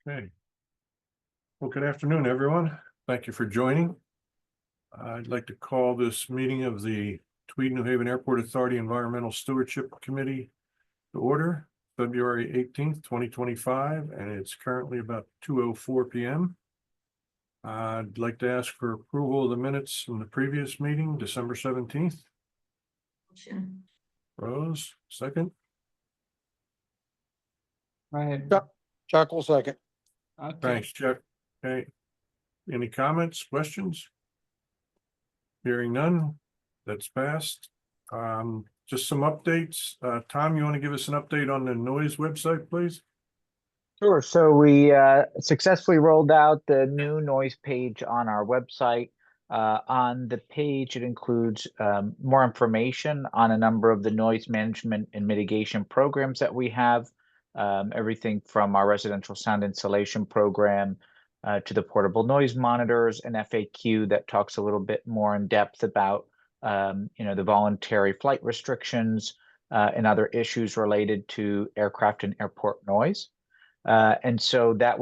Okay. Well, good afternoon, everyone. Thank you for joining. I'd like to call this meeting of the Tweed New Haven Airport Authority Environmental Stewardship Committee to order, February 18th, 2025, and it's currently about 2:04 p.m. I'd like to ask for approval of the minutes from the previous meeting, December 17th. Motion. Rose, second. Right. Chuck will second. Okay. Thanks, Chuck. Okay. Any comments, questions? Hearing none, that's passed. Just some updates. Tom, you want to give us an update on the noise website, please? Sure. So we successfully rolled out the new noise page on our website. On the page, it includes more information on a number of the noise management and mitigation programs that we have. Everything from our residential sound insulation program to the portable noise monitors, and FAQ that talks a little bit more in depth about the voluntary flight restrictions and other issues related to aircraft and airport noise. And so that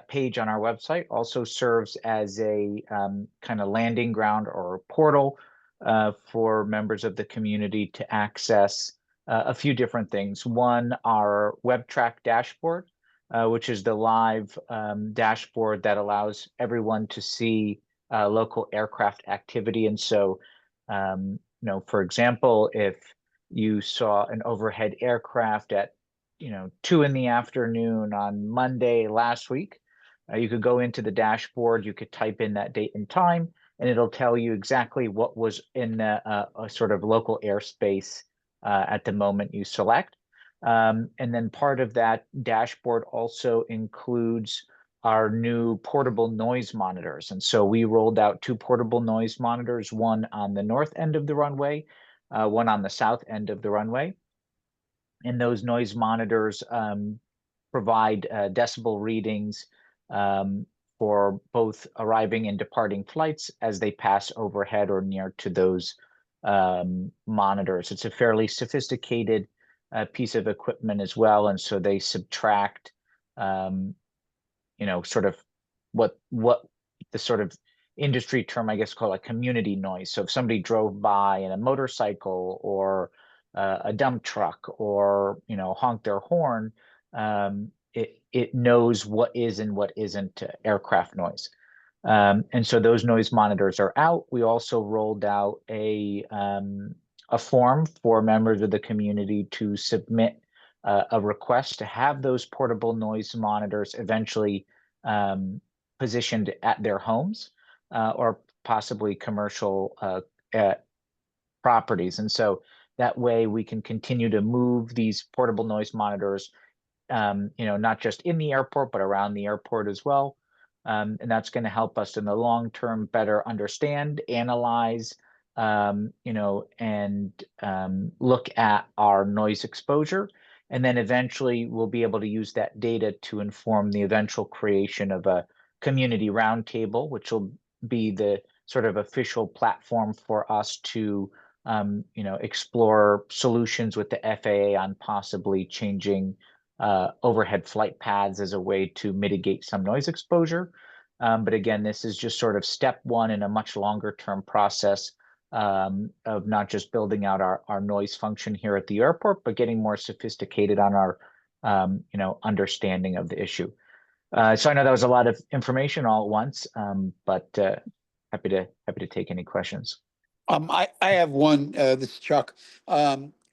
page on our website also serves as a kind of landing ground or a portal for members of the community to access a few different things. One, our WebTrack dashboard, which is the live dashboard that allows everyone to see local aircraft activity. And so, for example, if you saw an overhead aircraft at 2 p.m. on Monday last week, you could go into the dashboard, you could type in that date and time, and it'll tell you exactly what was in a sort of local airspace at the moment you select. And then part of that dashboard also includes our new portable noise monitors. And so we rolled out 2 portable noise monitors, one on the north end of the runway, one on the south end of the runway. And those noise monitors provide decibel readings for both arriving and departing flights as they pass overhead or near to those monitors. It's a fairly sophisticated piece of equipment as well, and so they subtract, sort of what the sort of industry term, I guess, called a community noise. So if somebody drove by in a motorcycle or a dump truck or honked their horn, it knows what is and what isn't aircraft noise. And so those noise monitors are out. We also rolled out a form for members of the community to submit a request to have those portable noise monitors eventually positioned at their homes or possibly commercial properties. And so that way we can continue to move these portable noise monitors, not just in the airport, but around the airport as well. And that's going to help us in the long term better understand, analyze, and look at our noise exposure. And then eventually we'll be able to use that data to inform the eventual creation of a community roundtable, which will be the sort of official platform for us to explore solutions with the FAA on possibly changing overhead flight paths as a way to mitigate some noise exposure. But again, this is just sort of step one in a much longer term process of not just building out our noise function here at the airport, but getting more sophisticated on our understanding of the issue. So I know that was a lot of information all at once, but happy to take any questions. I have one. This is Chuck.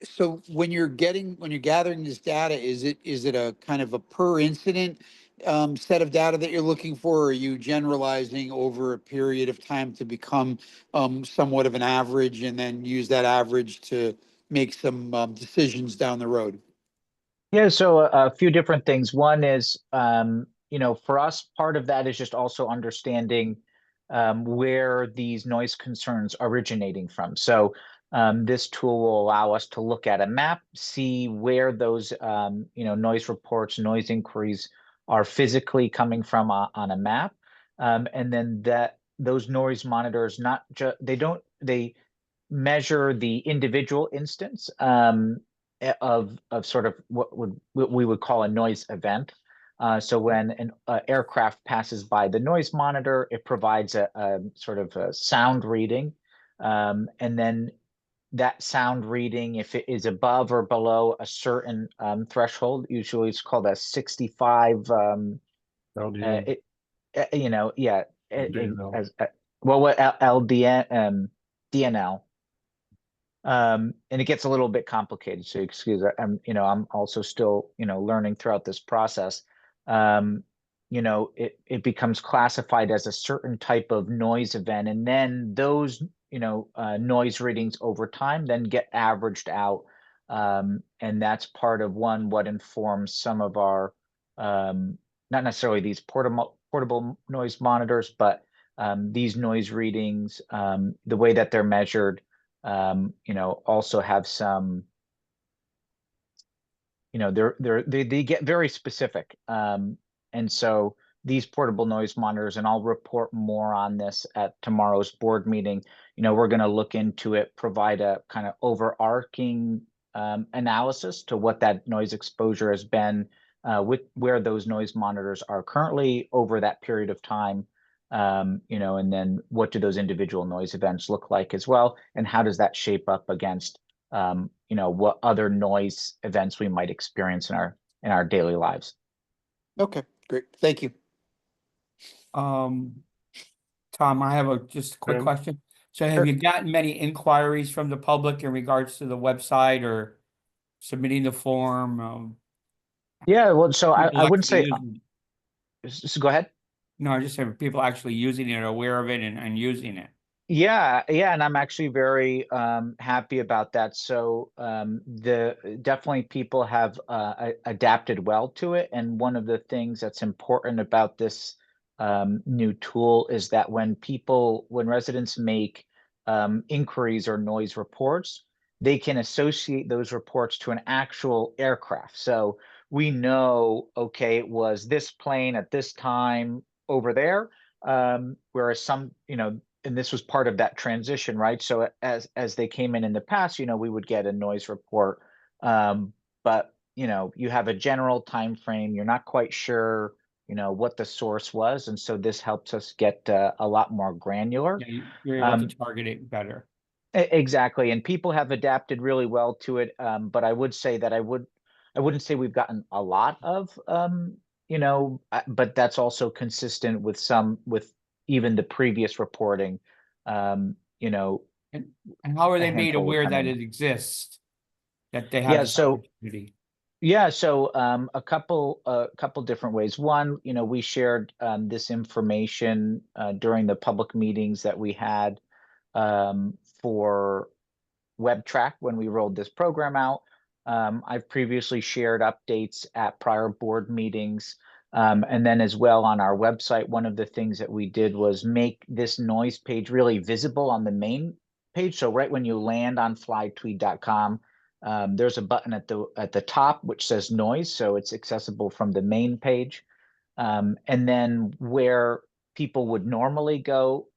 So when you're gathering this data, is it a kind of a per incident set of data that you're looking for, or are you generalizing over a period of time to become somewhat of an average and then use that average to make some decisions down the road? Yeah, so a few different things. One is, for us, part of that is just also understanding where these noise concerns are originating from. So this tool will allow us to look at a map, see where those noise reports, noise inquiries are physically coming from on a map, and then those noise monitors they measure the individual instance of sort of what we would call a noise event. So when an aircraft passes by the noise monitor, it provides a sort of a sound reading. And then that sound reading, if it is above or below a certain threshold, usually it's called a 65, LDN, yeah, DNL. what LDN, DNL. And it gets a little bit complicated, so excuse me. I'm also still, learning throughout this process. It becomes classified as a certain type of noise event, and then those, noise readings over time then get averaged out. And that's part of what informs some of our, not necessarily these portable noise monitors, but these noise readings, the way that they're measured, also have some, they get very specific. And so these portable noise monitors, and I'll report more on this at tomorrow's board meeting, we're going to look into it, provide a kind of overarching analysis to what that noise exposure has been, with where those noise monitors are currently over that period of time. And then what do those individual noise events look like as well? And how does that shape up against, what other noise events we might experience in our daily lives? Okay, great. Thank you. Tom, I have just a quick Tim? question. So have Sure. you gotten many inquiries from the public in regards to the website or submitting the form? Yeah, well, so I People wouldn't actually say, using- so go ahead. No, I just have people actually using it, aware of it and using it. Yeah, and I'm actually very happy about that. So definitely people have adapted well to it. And one of the things that's important about this new tool is that when residents make inquiries or noise reports, they can associate those reports to an actual aircraft. So we know, okay, it was this plane at this time over there. Whereas some, and this was part of that transition, right? So as they came in the past, we would get a noise report, but you have a general time frame. You're not quite sure, what the source was, and so this helps us get a lot more granular. Yeah, you're able to target it better. Exactly, and people have adapted really well to it. But I would say that I wouldn't say we've gotten a lot of, but that's also consistent with even the previous reporting. And how are A they made handful would aware come that in. it exists? That they have Yeah, this so opportunity? a couple different ways. One, we shared this information during the public meetings that we had for WebTrack when we rolled this program out. I've previously shared updates at prior board meetings. And then as well on our website, one of the things that we did was make this noise page really visible on the main page. So right when you land on flytweed.com, there's a button at the top which says noise, so it's accessible from the main page. And then where people would normally go,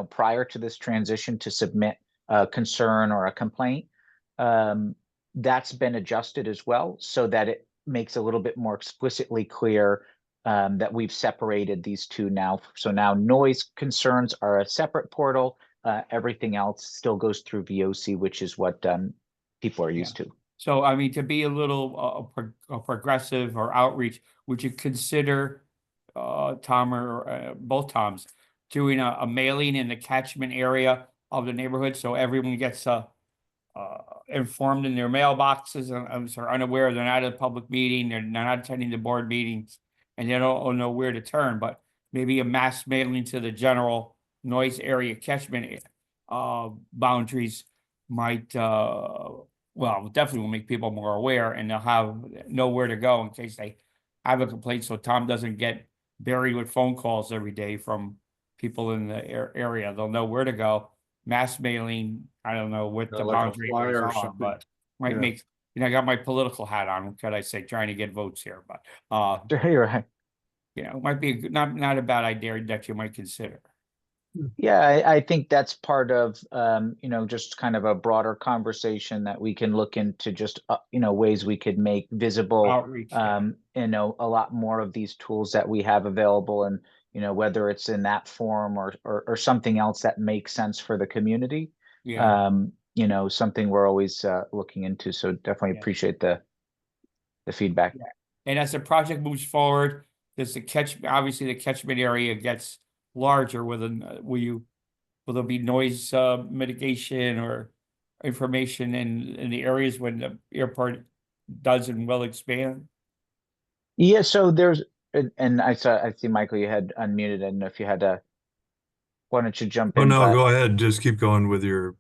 prior to this transition to submit a concern or a complaint, that's been adjusted as well so that it makes a little bit more explicitly clear that we've separated these two now. So now noise concerns are a separate portal. Everything else still goes through VOC, which is what people are used to. So, I mean, to be a little progressive or outreach, would you consider, Tom or both Toms, doing a mailing in the catchment area of the neighborhood so everyone gets informed in their mailboxes and are unaware they're not at a public meeting, they're not attending the board meetings, and they don't know where to turn, but maybe a mass mailing to the general noise area catchment boundaries might well, definitely will make people more aware, and they'll know where to go in case they have a complaint, so Tom doesn't get buried with phone calls every day from people in the area. They'll know where to go. Mass mailing, I don't know what the like a boundary flyer is or on, something. but might Yeah. make, I got my political hat on, what could I say, trying to get votes here, but You're right. it might be not a bad idea that you might consider. Yeah, I think that's part of, just kind of a broader conversation that we can look into just, ways we could make visible, Outreach. Yeah. a lot more of these tools that we have available and, whether it's in that form or something else that makes sense for the community. Yeah. Something we're always looking into. So definitely Yeah. appreciate the feedback. Yeah. And as the project moves forward, does obviously the catchment area gets larger will there be noise mitigation or information in the areas when the airport does and will expand? Yeah, so and I see Michael, you had unmuted. I don't know if you had why don't you jump Oh, in, no, but go ahead. Just keep going with I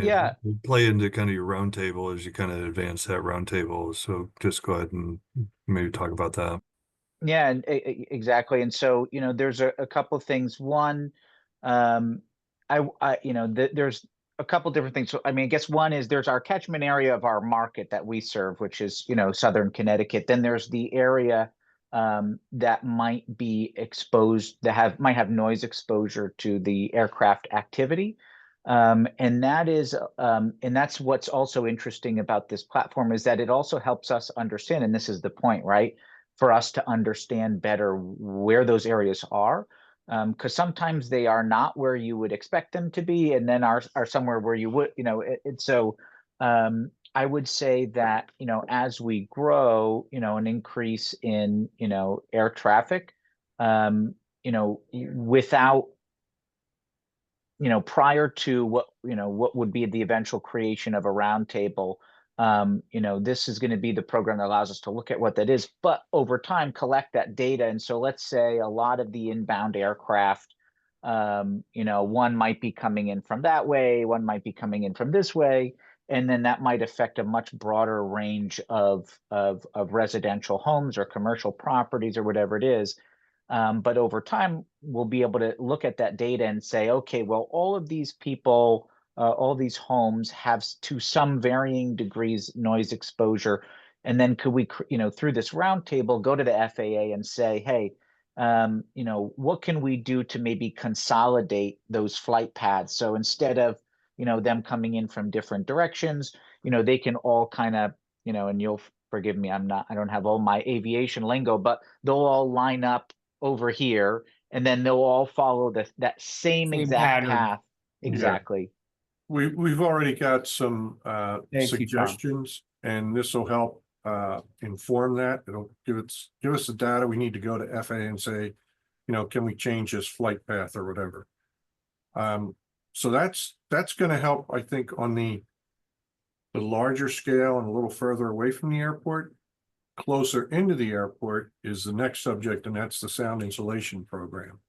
yeah, mean, play into kind of your round table as you kind of advance that round table. So just go ahead and maybe talk about that. yeah, and exactly. And so, there's a couple of things. One, there's a couple different things. So, I mean, I guess one is there's our catchment area of our market that we serve, which is, Southern Connecticut. Then there's the area that might be exposed, might have noise exposure to the aircraft activity. And that's what's also interesting about this platform is that it also helps us understand, and this is the point, right? For us to understand better where those areas are. Because sometimes they are not where you would expect them to be, and then are somewhere where you would, so I would say that, as we grow, an increase in, air traffic, without, prior to what would be the eventual creation of a roundtable, this is going to be the program that allows us to look at what that is, but over time collect that data. And so let's say a lot of the inbound aircraft, one might be coming in from that way, one might be coming in from this way, and then that might affect a much broader range of residential homes or commercial properties or whatever it is. But over time, we'll be able to look at that data and say, okay, well, all of these people, all these homes have to some varying degrees noise exposure. And then could we, through this roundtable, go to the FAA and say, hey, what can we do to maybe consolidate those flight paths? So instead of, them coming in from different directions, they can all kind of, and you'll forgive me, I don't have all my aviation lingo, but they'll all line up over here, and then they'll all follow that same exact pattern. path. Exactly. We've already got some Thank you, Tom. suggestions, and this will help inform that. It'll give us the data. We need to go to FAA and say, can we change this flight path or whatever? So that's going to help, I think, on the larger scale and a little further away from the airport. Closer into the airport is the next subject, and that's the sound insulation program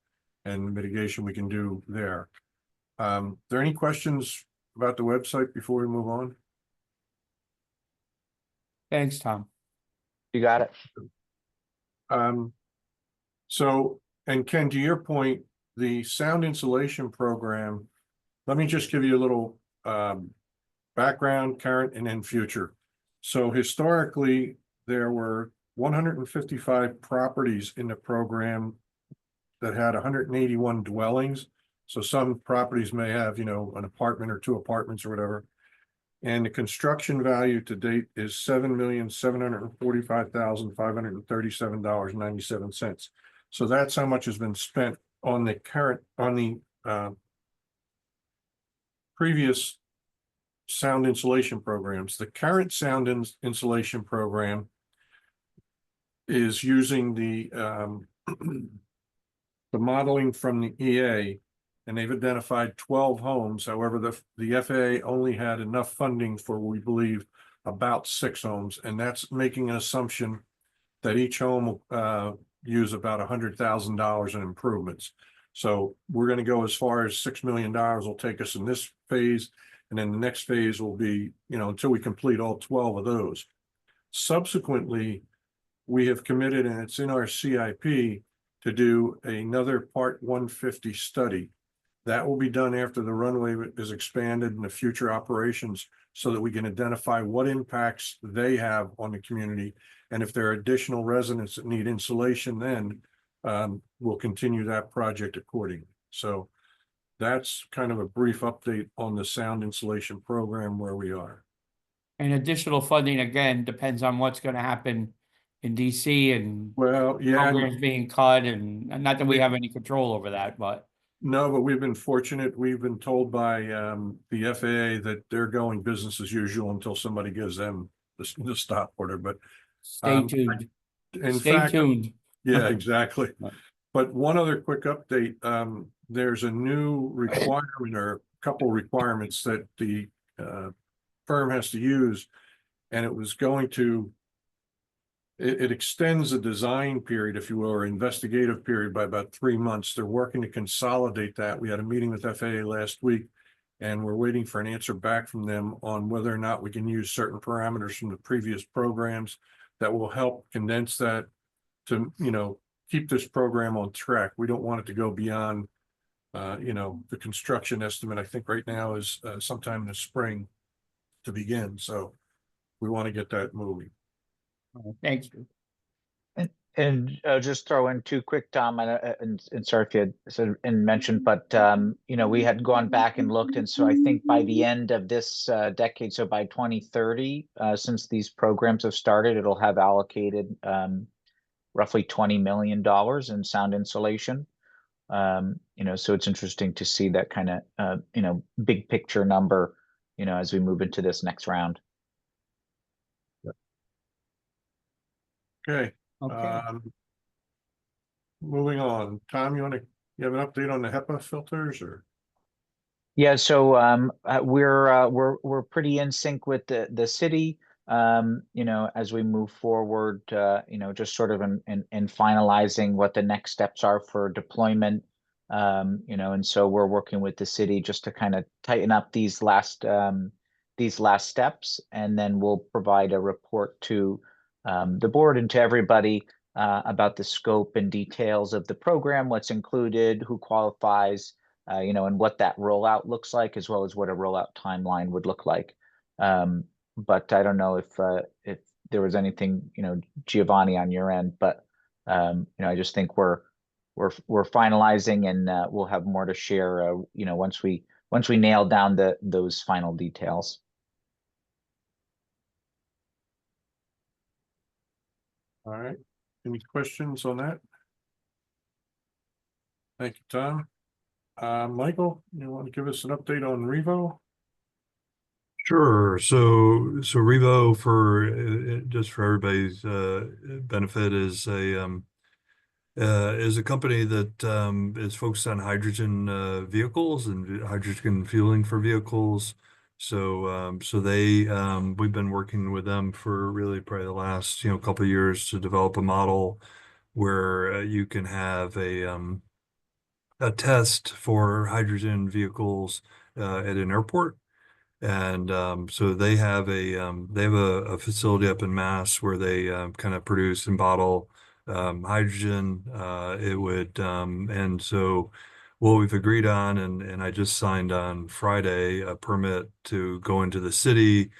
and the mitigation we can do there. Are there any questions about the website before we move on? Thanks, Tom. You got it. So, and Ken, to your point, the sound insulation program, let me just give you a little background, current, and then future. So historically, there were 155 properties in the program that had 181 dwellings. So some properties may have, an apartment or two apartments or whatever. And the construction value to date is $7,745,537.97. So that's how much has been spent on the previous sound insulation programs. The current sound insulation program is using the modeling from the EA, and they've identified 12 homes. However, the FAA only had enough funding for, we believe, about 6 homes, and that's making an assumption that each home will use about $100,000 in improvements. So we're going to go as far as $6 million will take us in this phase, and then the next phase will be, until we complete all 12 of those. Subsequently, we have committed, and it's in our CIP, to do another Part 150 study. That will be done after the runway is expanded in the future operations, so that we can identify what impacts they have on the community. And if there are additional residents that need insulation, then we'll continue that project accordingly. So that's kind of a brief update on the sound insulation program where we are. And additional funding, again, depends on what's gonna happen in DC and Well, yeah, and programs being cut, and not that we have any control over that, but no, but we've been fortunate. We've been told by the FAA that they're going business as usual until somebody gives them the stop order. But stay Um, tuned. in Stay fact, tuned. yeah, exactly. Right. But one other quick update, there's a new requirement or a couple requirements that the firm has to use. And it was going to, it extends the design period, if you will, or investigative period by about 3 months. They're working to consolidate that. We had a meeting with FAA last week, and we're waiting for an answer back from them on whether or not we can use certain parameters from the previous programs that will help condense that to, keep this program on track. We don't want it to go beyond, the construction estimate, I think right now is sometime in the spring to begin. So we want to get that moving. Thank you. And just throw in two quick, Tom, and sorry if you had said and mentioned, but we had gone back and looked, and so I think by the end of this decade, so by 2030, since these programs have started, it'll have allocated roughly $20 million in sound insulation. So it's interesting to see that kind of big picture number, as we move into this next round. Okay. Okay. Moving on. Tom, you have an update on the HEPA filters or? Yeah, so we're pretty in sync with the city. As we move forward, just sort of in finalizing what the next steps are for deployment. And so we're working with the city just to kind of tighten up these last steps, and then we'll provide a report to the board and to everybody about the scope and details of the program, what's included, who qualifies, and what that rollout looks like, as well as what a rollout timeline would look like. But I don't know if there was anything, Giovanni, on your end, but I just think we're finalizing, and we'll have more to share, once we nail down those final details. All right. Any questions on that? Thank you, Tom. Michael, you want to give us an update on Revo? Sure. So Revo, for just for everybody's benefit, is a company that is focused on hydrogen vehicles and hydrogen fueling for vehicles. So they we've been working with them for really probably the last couple of years to develop a model where you can have a test for hydrogen vehicles at an airport. And so they have a facility up in Mass where they kind of produce and bottle hydrogen. And so what we've agreed on, and I just signed on Friday a permit to go into the city,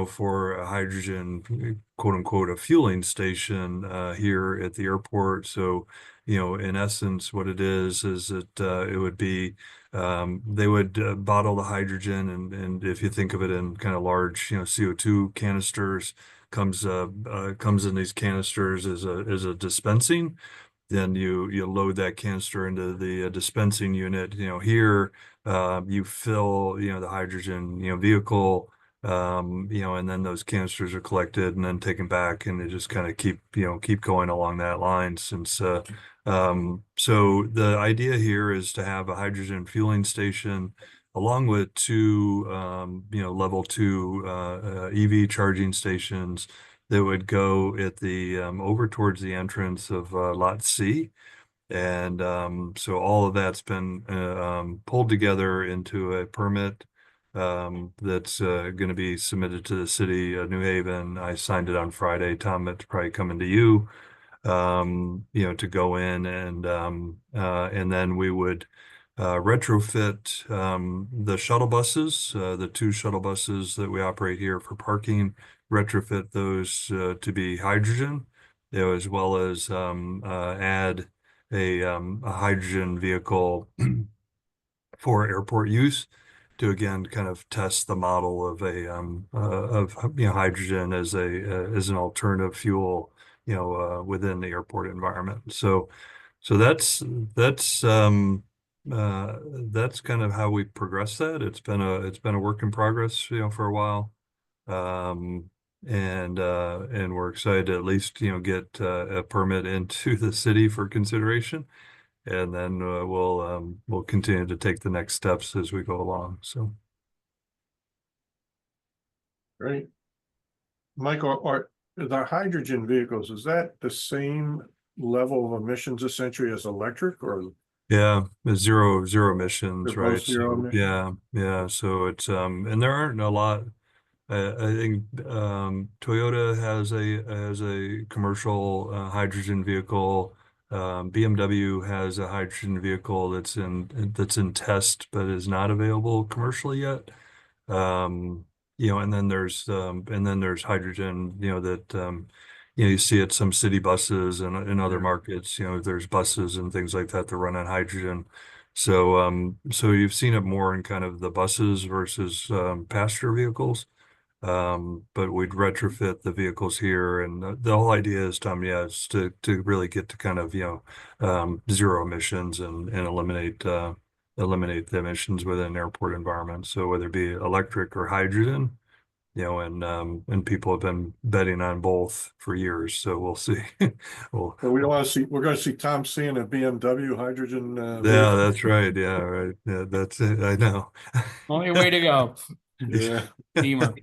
for a hydrogen, quote unquote, a fueling station here at the airport. So, in essence, what it is that it would be they would bottle the hydrogen, and if you think of it in kind of large, CO2 canisters, comes in these canisters as a dispensing. Then you load that canister into the dispensing unit. Here you fill the hydrogen vehicle. And then those canisters are collected and then taken back, and they just kind of keep going along that line. So the idea here is to have a hydrogen fueling station along with two, level 2 EV charging stations that would go at the over towards the entrance of Lot C. And so all of that's been pulled together into a permit that's going to be submitted to the city of New Haven. I signed it on Friday. Tom, it's probably coming to you, to go in, and then we would retrofit the shuttle buses, the 2 shuttle buses that we operate here for parking, retrofit those to be hydrogen, as well as add a hydrogen vehicle for airport use to again kind of test the model of a hydrogen as as an alternative fuel within the airport environment. So that's kind of how we progress that. It's been a work in progress, for a while. And we're excited to at least, get a permit into the city for consideration. And then we'll continue to take the next steps as we go along. So Great. Michael, are the hydrogen vehicles, is that the same level of emissions essentially as electric, or yeah, it's zero emissions, they're both right? zero So emission? yeah. So it's and there aren't a lot. I think Toyota has a commercial hydrogen vehicle. BMW has a hydrogen vehicle that's in test but is not available commercially yet. And then there's hydrogen, that you see at some city buses and in other Yeah. markets, there's buses and things like that run on hydrogen. So you've seen it more in kind of the buses versus passenger vehicles. But we'd retrofit the vehicles here, and the whole idea is, Tom, yeah, is to really get to kind of zero emissions and eliminate the emissions within an airport environment. So whether it be electric or hydrogen, and people have been betting on both for years. So we'll see. Well, So we're gonna see Tom seeing a BMW hydrogen yeah, vehicle. that's right. Yeah, right. Yeah, that's it. I know. Only way to go. Yeah. Beamer.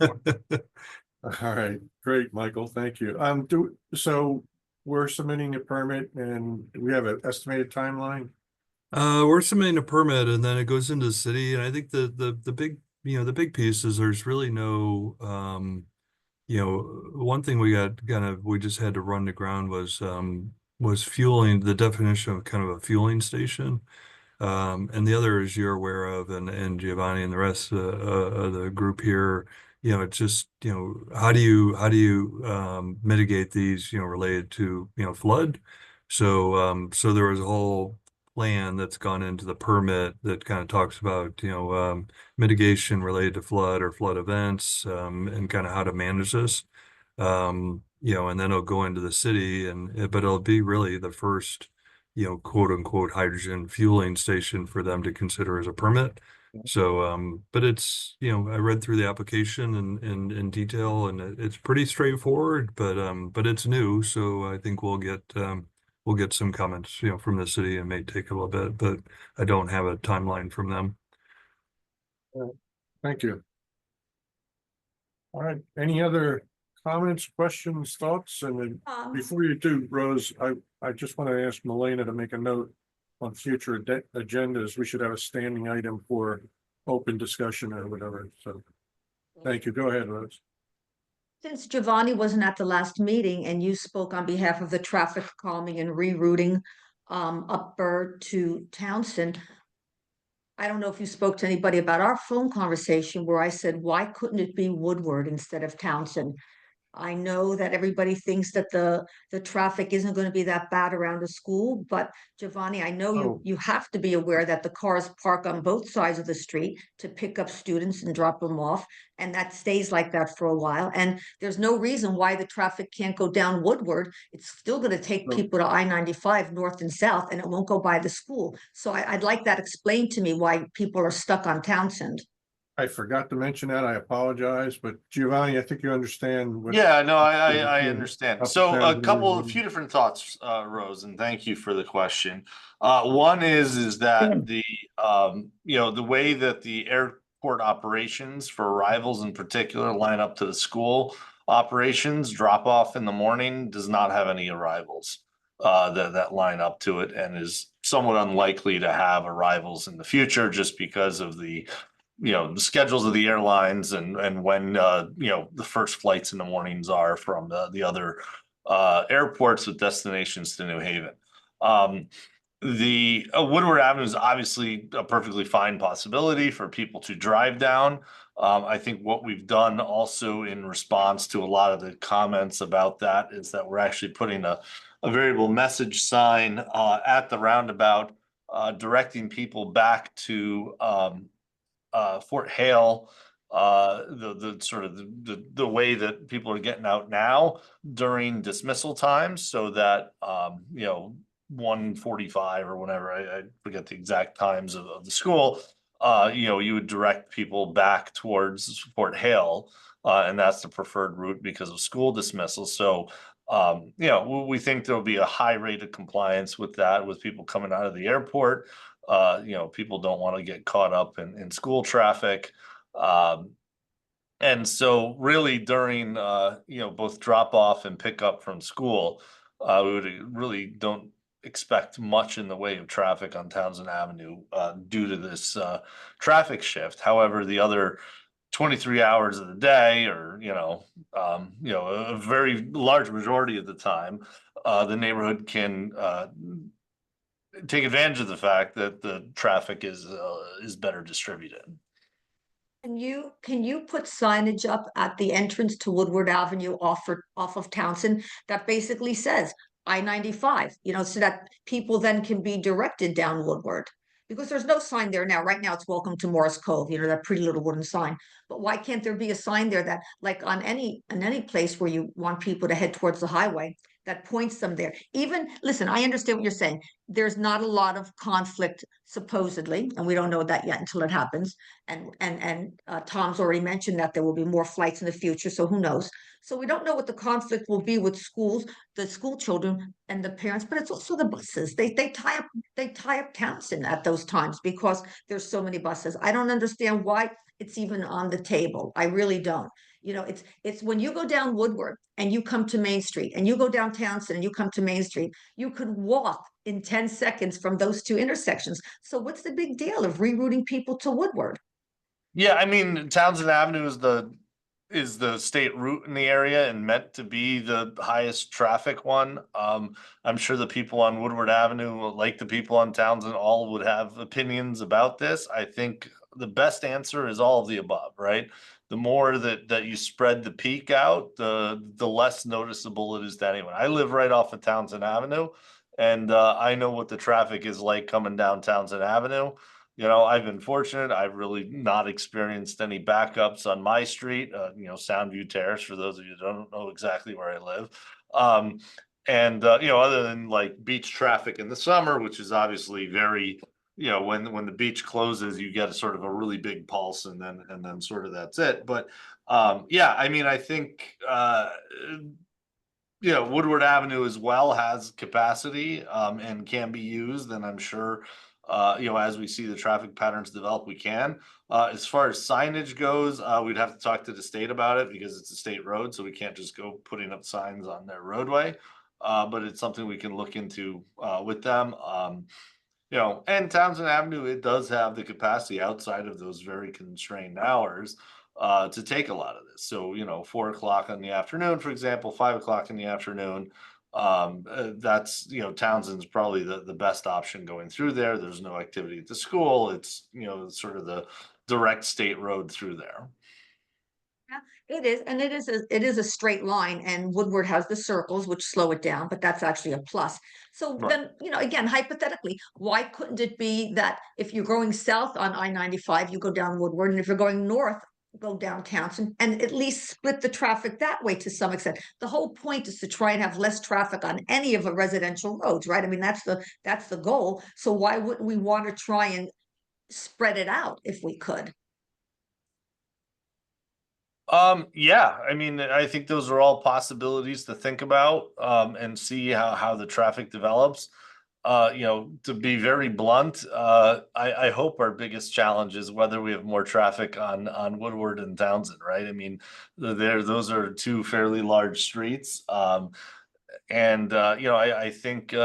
All right, great, Michael, thank you. So we're submitting a permit and we have an estimated timeline? We're submitting a permit and then it goes into the city. And I think the big, the big piece is there's really no, one thing we just had to run to ground was fueling, the definition of kind of a fueling station. And the other, as you're aware of, and Giovanni and the rest of the group here, it's just, how do you mitigate these, related to, flood? So there was a whole plan that's gone into the permit that kind of talks about, mitigation related to flood or flood events, and kind of how to manage this. And then it'll go into the city but it'll be really the first, quote unquote hydrogen fueling station for them to consider as a permit. So, but it's, I read through the application in detail and it's pretty straightforward, but it's new. So I think we'll get some comments, from the city. It may take a little bit, but I don't have a timeline from them. Thank you. All right, any other comments, questions, thoughts? And then before you do, Rose, I just want to ask Milena to make a note on future agendas. We should have a standing item for open discussion or whatever. So thank you. Go ahead, Rose. Since Giovanni wasn't at the last meeting and you spoke on behalf of the traffic calming and rerouting up Burr to Townsend, I don't know if you spoke to anybody about our phone conversation where I said, why couldn't it be Woodward instead of Townsend? I know that everybody thinks that the traffic isn't going to be that bad around a school, but Giovanni, I know you have to be aware that the cars park on both sides of the street to pick up students and drop them off, and that stays like that for a while. And there's no reason why the traffic can't go down Woodward. It's still going to take people to I-95 north and south, and it won't go by the school. So I'd like that explained to me why people are stuck on Townsend. I forgot to mention that. I apologize, but Giovanni, I think you understand what. Yeah, no, I understand. Up So down, a few different thoughts, Rose, and thank you for the question. One is that the the way that the airport operations for arrivals in particular line up to the school operations, drop off in the morning does not have any arrivals that line up to it, and is somewhat unlikely to have arrivals in the future just because of the the schedules of the airlines and when the first flights in the mornings are from the other airports with destinations to New Haven. The Woodward Avenue is obviously a perfectly fine possibility for people to drive down. I think what we've done also in response to a lot of the comments about that is that we're actually putting a variable message sign at the roundabout directing people back to Fort Hale, the sort of the way that people are getting out now during dismissal times, so that 1:45 or whenever, I forget the exact times of the school, you would direct people back towards Fort Hale, and that's the preferred route because of school dismissal. So we think there'll be a high rate of compliance with that, with people coming out of the airport. People don't want to get caught up in school traffic. And so really during, both drop off and pick up from school, we would really don't expect much in the way of traffic on Townsend Avenue, due to this, traffic shift. However, the other 23 hours of the day, or, a very large majority of the time, the neighborhood can, take advantage of the fact that the traffic is better distributed. Can you put signage up at the entrance to Woodward Avenue off of Townsend that basically says I-95, so that people then can be directed down Woodward? Because there's no sign there now. Right now it's welcome to Morris Cove, that pretty little wooden sign. But why can't there be a sign there that, like on any place where you want people to head towards the highway, that points them there? Even, listen, I understand what you're saying. There's not a lot of conflict supposedly, and we don't know that yet until it happens. And Tom's already mentioned that there will be more flights in the future, so who knows? So we don't know what the conflict will be with schools, the school children and the parents, but it's also the buses. They tie up Townsend at those times because there's so many buses. I don't understand why it's even on the table. I really don't. It's when you go down Woodward and you come to Main Street, and you go down Townsend and you come to Main Street, you could walk in 10 seconds from those two intersections. So what's the big deal of rerouting people to Woodward? Yeah, I mean, Townsend Avenue is the state route in the area and meant to be the highest traffic one. I'm sure the people on Woodward Avenue, like the people on Townsend, all would have opinions about this. I think the best answer is all of the above, right? The more that you spread the peak out, the less noticeable it is to anyone. I live right off of Townsend Avenue, and I know what the traffic is like coming down Townsend Avenue. I've been fortunate. I've really not experienced any backups on my street, Soundview Terrace, for those of you that don't know exactly where I live. Other than like beach traffic in the summer, which is obviously very, when the beach closes, you get a sort of a really big pulse, and then sort of that's it. But I mean, I think Woodward Avenue as well has capacity, and can be used, and I'm sure as we see the traffic patterns develop, we can. As far as signage goes, we'd have to talk to the state about it because it's a state road, so we can't just go putting up signs on their roadway. But it's something we can look into with them. And Townsend Avenue, it does have the capacity outside of those very constrained hours to take a lot of this. So, 4 o'clock in the afternoon, for example, 5 o'clock in the afternoon, that's, Townsend's probably the best option going through there. There's no activity at the school. It's, sort of the direct state road through there. It is, and it is a straight line, and Woodward has the circles which slow it down, but that's actually a plus. So Right. then, again, hypothetically, why couldn't it be that if you're going south on I-95, you go down Woodward, and if you're going north, go down Townsend, and at least split the traffic that way to some extent? The whole point is to try and have less traffic on any of the residential roads, right? I mean, that's the goal. So why wouldn't we want to try and spread it out if we could? Yeah, I mean, I think those are all possibilities to think about, and see how the traffic develops. To be very blunt, I hope our biggest challenge is whether we have more traffic on Woodward and Townsend, right? I mean, those are two fairly large streets. I think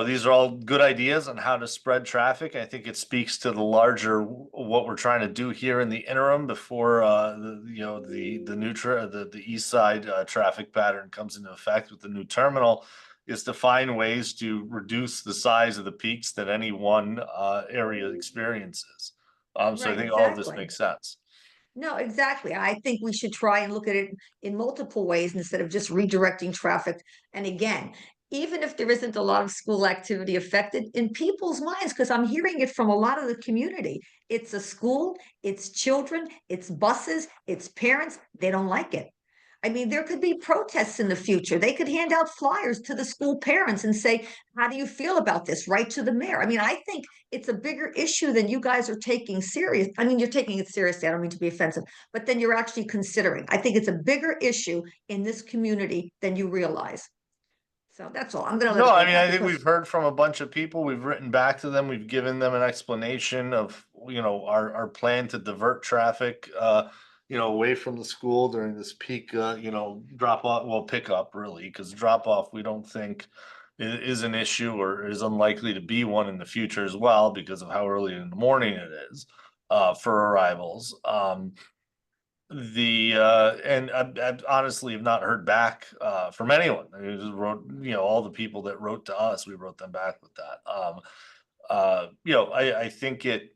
these are all good ideas on how to spread traffic. I think it speaks to the larger what we're trying to do here in the interim before the east side traffic pattern comes into effect with the new terminal, is to find ways to reduce the size of the peaks that any one area experiences. So I Right, think all of this exactly. makes sense. No, exactly. I think we should try and look at it in multiple ways instead of just redirecting traffic. And again, even if there isn't a lot of school activity affected in people's minds, because I'm hearing it from a lot of the community. It's a school, it's children, it's buses, it's parents. They don't like it. I mean, there could be protests in the future. They could hand out flyers to the school parents and say, how do you feel about this? Right to the mayor. I mean, I think it's a bigger issue than you guys are taking serious. I mean, you're taking it seriously. I don't mean to be offensive, but then you're actually considering. I think it's a bigger issue in this community than you realize. So that's all. I'm gonna let it No, go I mean, now I think because- we've heard from a bunch of people. We've written back to them. We've given them an explanation of, our plan to divert traffic, away from the school during this peak, drop off, well, pickup really, because drop off, we don't think is an issue or is unlikely to be one in the future as well because of how early in the morning it is, for arrivals. And I honestly have not heard back from anyone. I just wrote, all the people that wrote to us, we wrote them back with that. I think it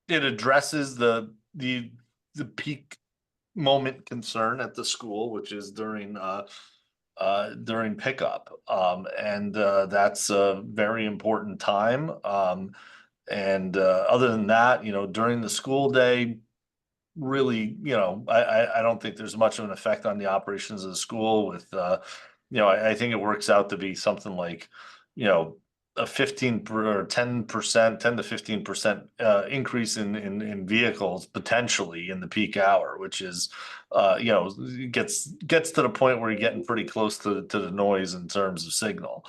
addresses the peak moment concern at the school, which is during pickup. And that's a very important time. And other than that, during the school day, really, I don't think there's much of an effect on the operations of the school with, I think it works out to be something like, a 10% to 15% increase in vehicles potentially in the peak hour, which is, gets to the point where you're getting pretty close to the noise in terms of signal.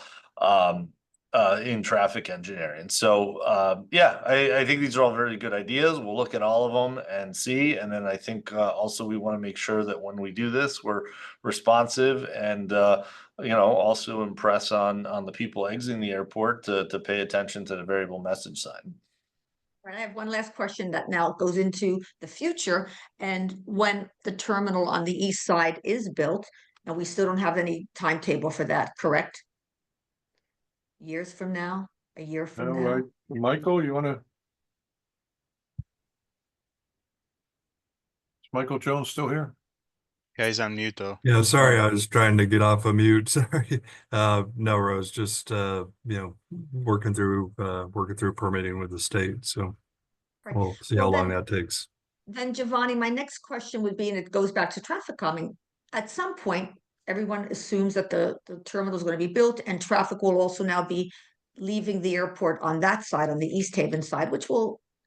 In traffic engineering. So, I think these are all very good ideas. We'll look at all of them and see. And then I think also we want to make sure that when we do this, we're responsive and, also impress on the people exiting the airport to pay attention to the variable message sign. Right, I have one last question that now goes into the future. And when the terminal on the east side is built, and we still don't have any timetable for that, correct? Years from now, a year from All now? right, Michael, you wanna? Is Michael Jones still here? Yeah, he's on mute though. Yeah, sorry, I was trying to get off of mute. Sorry. No, Rose, just working through permitting with the state. So Right. we'll see Well, how long then- that takes. Then Giovanni, my next question would be, and it goes back to traffic calming. At some point, everyone assumes that the terminal is going to be built and traffic will also now be leaving the airport on that side, on the East Haven side,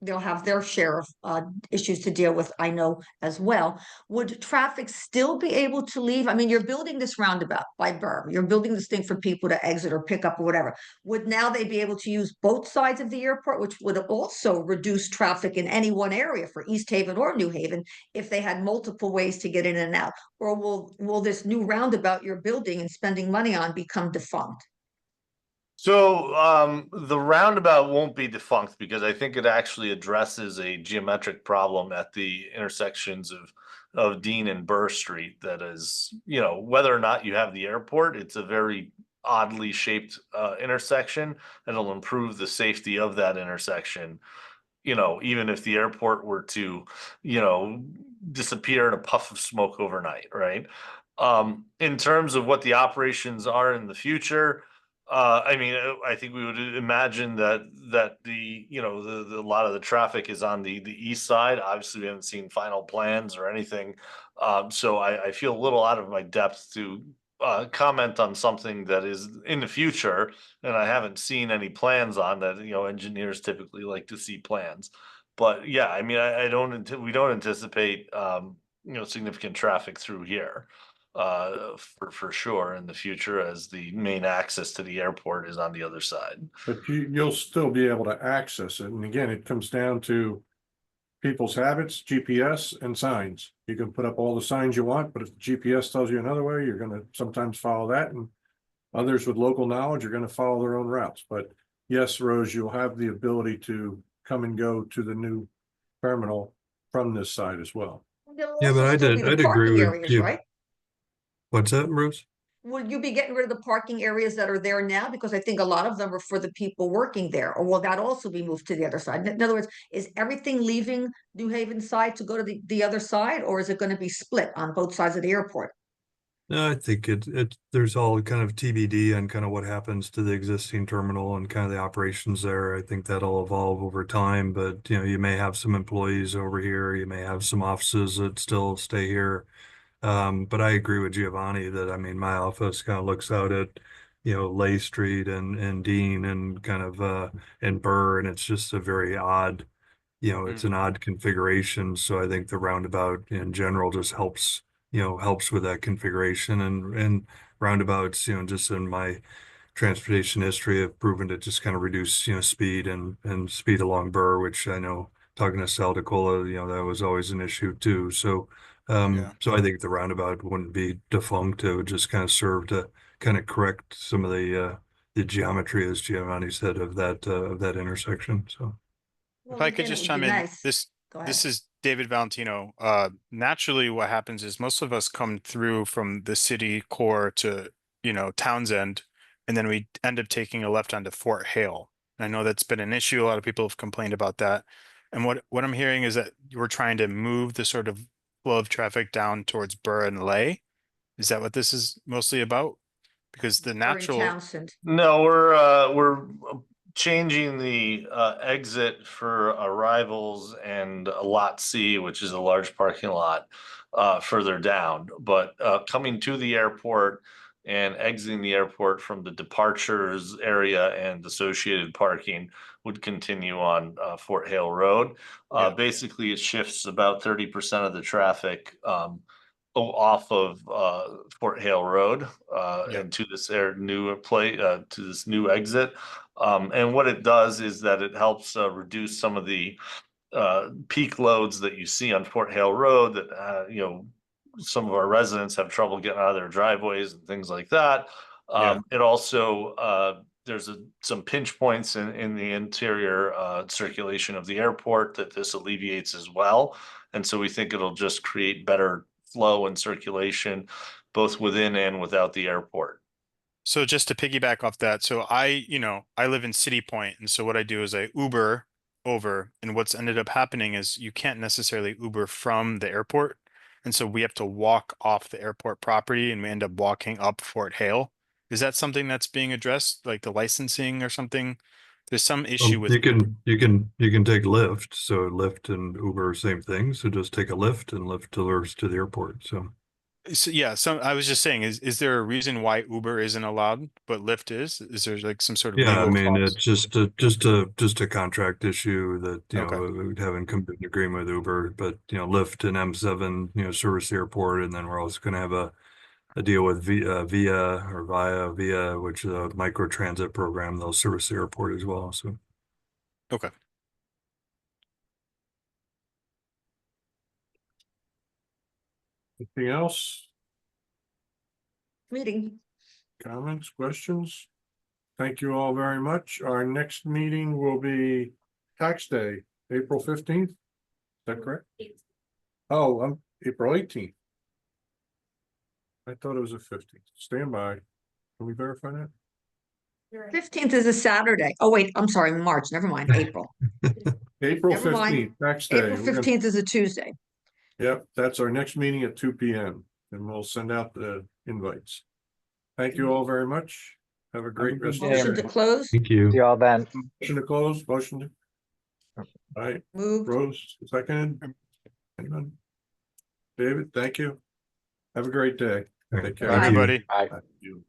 they'll have their share of issues to deal with, I know as well. Would traffic still be able to leave? I mean, you're building this roundabout by Burr. You're building this thing for people to exit or pick up or whatever. Would now they be able to use both sides of the airport, which would also reduce traffic in any one area for East Haven or New Haven if they had multiple ways to get in and out? Or will this new roundabout you're building and spending money on become defunct? So the roundabout won't be defunct because I think it actually addresses a geometric problem at the intersections of Dean and Burr Street. That is, whether or not you have the airport, it's a very oddly shaped intersection. It'll improve the safety of that intersection. Even if the airport were to, disappear in a puff of smoke overnight, right? In terms of what the operations are in the future. I think we would imagine that the a lot of the traffic is on the east side. Obviously, we haven't seen final plans or anything, so I feel a little out of my depth to comment on something that is in the future, and I haven't seen any plans on that. Engineers typically like to see plans, but yeah, I don't. We don't anticipate significant traffic through here. For sure in the future, as the main access to the airport is on the other side. But you'll still be able to access it. And again, it comes down to people's habits, GPS and signs. You can put up all the signs you want, but if the GPS tells you another way, you're gonna sometimes follow that. And others with local knowledge are gonna follow their own routes. But yes, Rose, you'll have the ability to come and go to the new terminal from this side as well. There'll Yeah, also but still be the I'd agree parking with areas, you. right? What's that, Bruce? Will you be getting rid of the parking areas that are there now? Because I think a lot of them are for the people working there, or will that also be moved to the other side? In other words, is everything leaving New Haven side to go to the other side, or is it going to be split on both sides of the airport? No, I think there's all kind of TBD on kind of what happens to the existing terminal and kind of the operations there. I think that'll evolve over time, but you may have some employees over here, you may have some offices that still stay here. But I agree with Giovanni that, I mean, my office kind of looks out at, Lay Street and Dean and kind of, and Burr, and it's just a very odd, it's an odd configuration. So I think the roundabout in general just helps with that configuration, and roundabouts, just in my transportation history have proven to just kind of reduce, speed and speed along Burr, which I know talking to Sal DeCola, that was always an issue too. So, Yeah. so I think the roundabout wouldn't be defunct. It would just kind of serve to kind of correct some of the geometry, as Giovanni said, of that intersection. So. If Well, I could again, it just would be chime in, nice. this Go this ahead. is David Valentino. Naturally, what happens is most of us come through from the city core to, Townsend, and then we end up taking a left onto Fort Hale. And I know that's been an issue. A lot of people have complained about that. And what I'm hearing is that we're trying to move the sort of flow of traffic down towards Burr and Lay. Is that what this is mostly about? Because the Or in natural, Townsend. No, we're changing the exit for arrivals and a lot C, which is a large parking lot further down. But coming to the airport and exiting the airport from the departures area and associated parking would continue on Fort Hale Road. Yeah. Basically, it shifts about 30% of the traffic off of Fort Hale Road Yeah. and to this to this new exit. And what it does is that it helps reduce some of the peak loads that you see on Fort Hale Road that some of our residents have trouble getting out of their driveways and things like that. Yeah. It also there's some pinch points in the interior circulation of the airport that this alleviates as well. And so we think it'll just create better flow and circulation both within and without the airport. So just to piggyback off that, so I live in City Point, and so what I do is I Uber over, and what's ended up happening is you can't necessarily Uber from the airport, and so we have to walk off the airport property, and we end up walking up Fort Hale. Is that something that's being addressed, like the licensing or something? There's some issue with You can take Lyft. So Lyft and Uber, same thing. So just take a Lyft and Lyft delivers to the airport. So. So yeah, so I was just saying, is there a reason why Uber isn't allowed, but Lyft is? Is there like some sort of Yeah, I legal mean, clause? it's just a contract issue that, Okay. we haven't come to an agreement with Uber, but, Lyft and M7, service the airport. And then we're also going to have a deal with Via, which is a micro transit program. They'll service the airport as well. So. Okay. Anything else? Meeting. Comments, questions? Thank you all very much. Our next meeting will be tax day, April 15th. Is that correct? Oh, I'm April 18th. I thought it was the 15th. Stand by. Can we verify that? 15th is a Saturday. Oh, wait, I'm sorry, March, never mind, April. April Never mind. 15th, tax day. April We're gonna- 15th is a Tuesday. Yep, that's our next meeting at 2 p.m. and we'll send out the invites. Thank you all very much. Have a great rest of Motion the to day. close, Thank you. See y'all then. Motion to close, motion to. All right, moved. Rose, second. Anyone? David, thank you. Have a great day. All right, Take care. thank you. Everybody. Bye. Thank you.